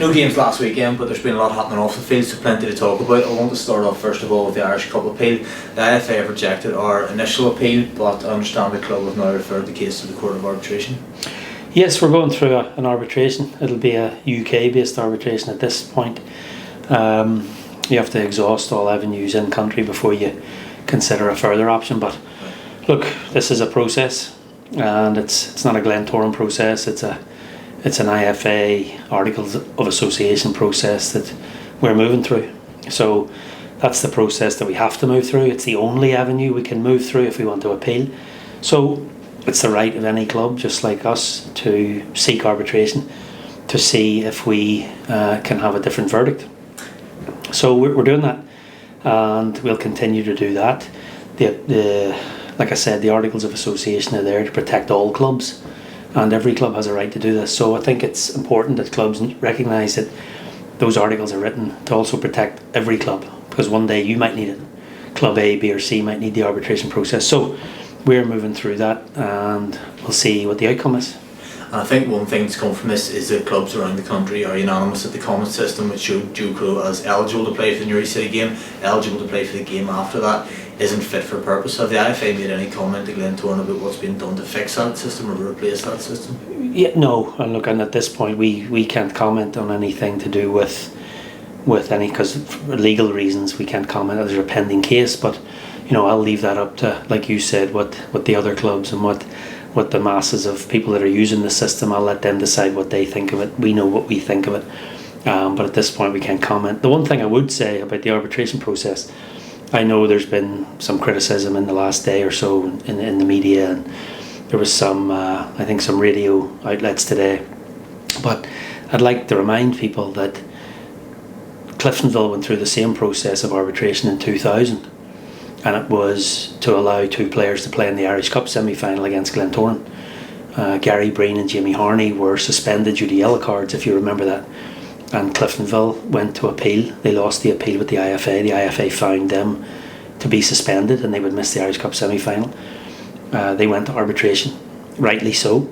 No games last weekend, but there's been a lot happening off the field, so plenty to talk about. I want to start off first of all with the Irish Cup appeal. The IFA have rejected our initial appeal, but I understand the club have now referred the case to the Court of Arbitration. Yes, we're going through an arbitration. It'll be a UK-based arbitration at this point. You have to exhaust all avenues in country before you consider a further option. But look, this is a process, and it's not a Glentoran process. It's an IFA Articles of Association process that we're moving through. So that's the process that we have to move through. It's the only avenue we can move through if we want to appeal. So it's the right of any club, just like us, to seek arbitration to see if we can have a different verdict. So we're doing that, and we'll continue to do that. Like I said, the Articles of Association are there to protect all clubs, and every club has a right to do this. So I think it's important that clubs recognise that those articles are written to also protect every club, because one day you might need it. Club A, B or C might need the arbitration process. So we're moving through that, and we'll see what the outcome is. And I think one thing that's come from this is that clubs around the country are unanimous that the comment system, which showed Joe Crow as eligible to play for the Newry City game, eligible to play for the game after that, isn't fit for purpose. Have the IFA made any comment to Glentoran about what's been done to fix that system or replace that system? Yeah, no. And look, and at this point, we can't comment on anything to do with any, because for legal reasons we can't comment. There's a pending case, but I'll leave that up to, like you said, what the other clubs and what the masses of people that are using the system. I'll let them decide what they think of it. We know what we think of it, but at this point we can't comment. The one thing I would say about the arbitration process, I know there's been some criticism in the last day or so in the media, and there was some I think some radio outlets today, but I'd like to remind people that Cliftonville went through the same process of arbitration in 2000, and it was to allow two players to play in the Irish Cup semi-final against Glentoran. Gary Breen and Jamie Harney were suspended due to yellow cards, if you remember that, and Cliftonville went to appeal. They lost the appeal with the IFA. The IFA found them to be suspended and they would miss the Irish Cup semi-final. They went to arbitration, rightly so,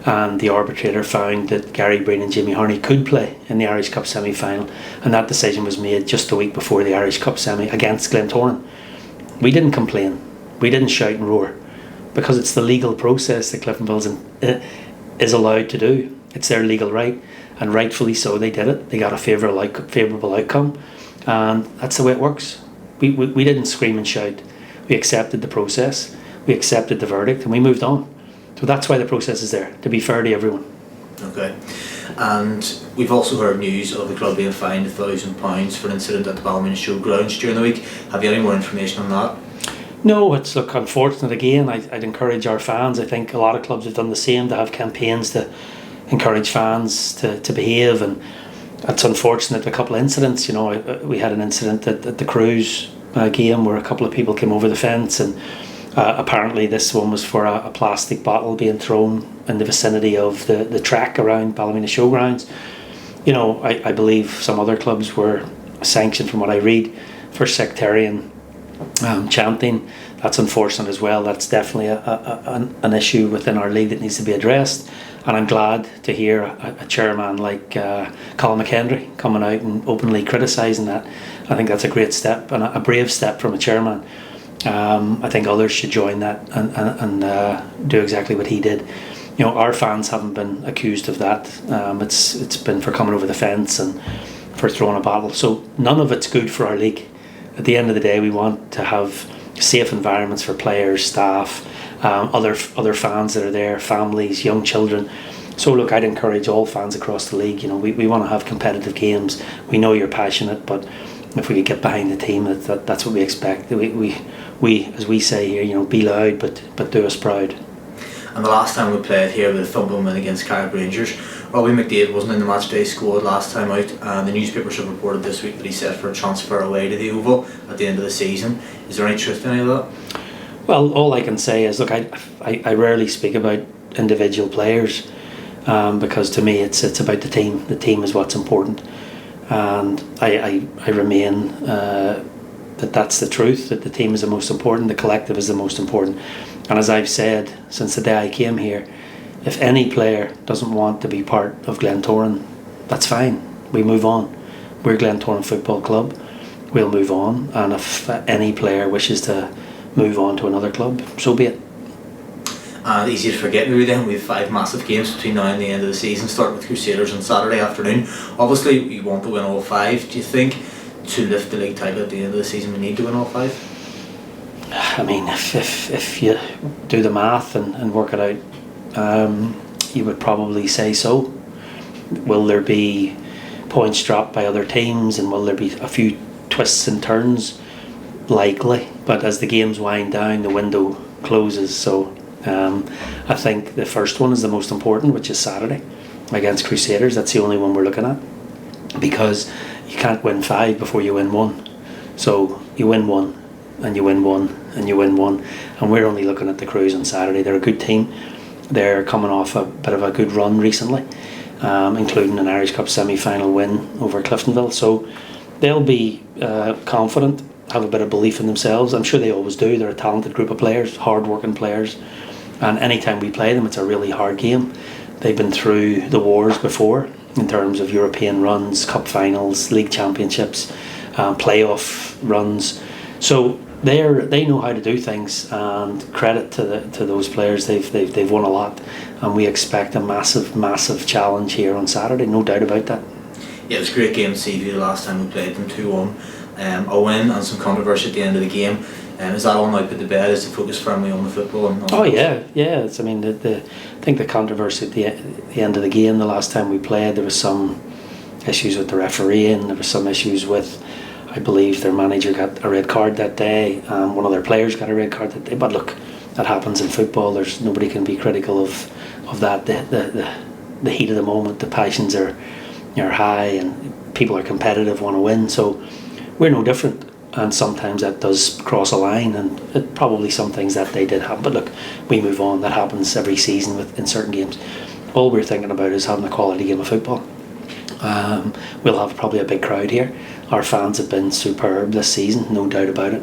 and the arbitrator found that Gary Breen and Jamie Harney could play in the Irish Cup semi-final, and that decision was made just a week before the Irish Cup semi against Glentoran. We didn't complain, we didn't shout and roar, because it's the legal process that Cliftonville is allowed to do. It's their legal right, and rightfully so they did it. They got a favourable outcome, and that's the way it works. We didn't scream and shout. We accepted the process, we accepted the verdict, and we moved on. So that's why the process is there, to be fair to everyone. Okay. And we've also heard news of the club being fined £1,000 for an incident at the Ballymena Showgrounds during the week. Have you any more information on that? No, it's unfortunate again. I'd encourage our fans. I think a lot of clubs have done the same, to have campaigns to encourage fans to behave, and it's unfortunate. A couple of incidents, we had an incident at the Cruise game where a couple of people came over the fence, and apparently this one was for a plastic bottle being thrown in the vicinity of the track around Ballymena Showgrounds. I believe some other clubs were sanctioned, from what I read, for sectarian chanting. That's unfortunate as well. That's definitely an issue within our league that needs to be addressed, and I'm glad to hear a chairman like Colin McHenry coming out and openly criticising that. I think that's a great step, and a brave step from a chairman. I think others should join that and do exactly what he did. Our fans haven't been accused of that. It's been for coming over the fence and for throwing a bottle. So none of it's good for our league. At the end of the day, we want to have safe environments for players, staff, other fans that are there, families, young children. So look, I'd encourage all fans across the league. We want to have competitive games. We know you're passionate, but if we could get behind the team, that's what we expect. We as we say here, be loud, but do us proud. And the last time we played here with a thumping win against Carrick Rangers, Robbie McDermott wasn't in the matchday squad last time out, and the newspapers have reported this week that he's set for a transfer away to the Oval at the end of the season. Is there any truth to any of that? Well, all I can say is, look, I rarely speak about individual players, because to me it's about the team. The team is what's important, and I remain that's the truth, that the team is the most important, the collective is the most important. And as I've said since the day I came here, if any player doesn't want to be part of Glentoran, that's fine. We move on. We're Glentoran Football Club. We'll move on, and if any player wishes to move on to another club, so be it. And easy to forget maybe then, we have 5 massive games between now and the end of the season, starting with Crusaders on Saturday afternoon. Obviously you want to win all 5. Do you think to lift the league title at the end of the season we need to win all 5? I mean, if you do the math and work it out, you would probably say so. Will there be points dropped by other teams, and will there be a few twists and turns? Likely, but as the games wind down, the window closes. So I think the first one is the most important, which is Saturday against Crusaders. That's the only one we're looking at, because you can't win 5 before you win 1. So you win 1 and you win 1 and you win 1, and we're only looking at the Crews on Saturday. They're a good team. They're coming off a bit of a good run recently, including an Irish Cup semi-final win over Cliftonville. So they'll be confident, have a bit of belief in themselves. I'm sure they always do. They're a talented group of players, hard-working players, and anytime we play them, it's a really hard game. They've been through the wars before in terms of European runs, cup finals, league championships, playoff runs. So they know how to do things, and credit to those players. They've won a lot, and we expect a massive challenge here on Saturday, no doubt about that. Yeah, it was a great game to see the last time we played them, 2-1. A win and some controversy at the end of the game. Is that all now put to bed? Is the focus firmly on the football? Yeah. It's, I mean, I think the controversy at the end of the game, the last time we played, there was some issues with the refereeing. There was some issues with, I believe, their manager got a red card that day. One of their players got a red card that day. But look, that happens in football. Nobody can be critical of that. The heat of the moment, the passions are high, and people are competitive, want to win. So we're no different, and sometimes that does cross a line, and probably some things that day did happen. But look, we move on. That happens every season in certain games. All we're thinking about is having a quality game of football. We'll have probably a big crowd here. Our fans have been superb this season, no doubt about it.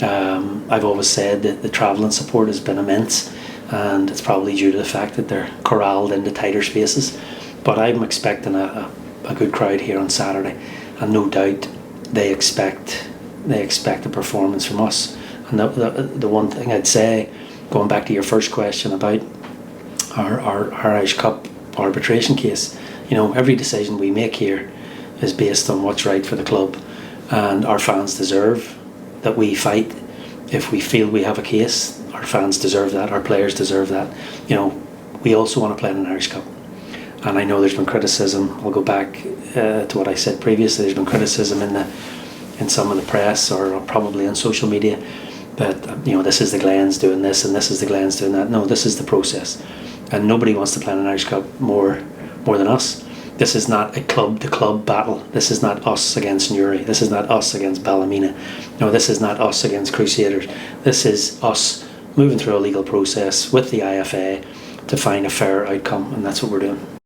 I've always said that the travelling support has been immense, and it's probably due to the fact that they're corralled into tighter spaces. But I'm expecting a good crowd here on Saturday, and no doubt they expect a performance from us. And the one thing I'd say, going back to your first question about our Irish Cup arbitration case, every decision we make here is based on what's right for the club, and our fans deserve that we fight. If we feel we have a case, our fans deserve that, our players deserve that. We also want to play in an Irish Cup. And I know there's been criticism. I'll go back to what I said previously. There's been criticism in some of the press, or probably on social media, that this is the Glens doing this and this is the Glens doing that. No, this is the process, and nobody wants to play in an Irish Cup more than us. This is not a club-to-club battle. This is not us against Newry. This is not us against Ballymena. No, this is not us against Crusaders. This is us moving through a legal process with the IFA to find a fair outcome, and that's what we're doing.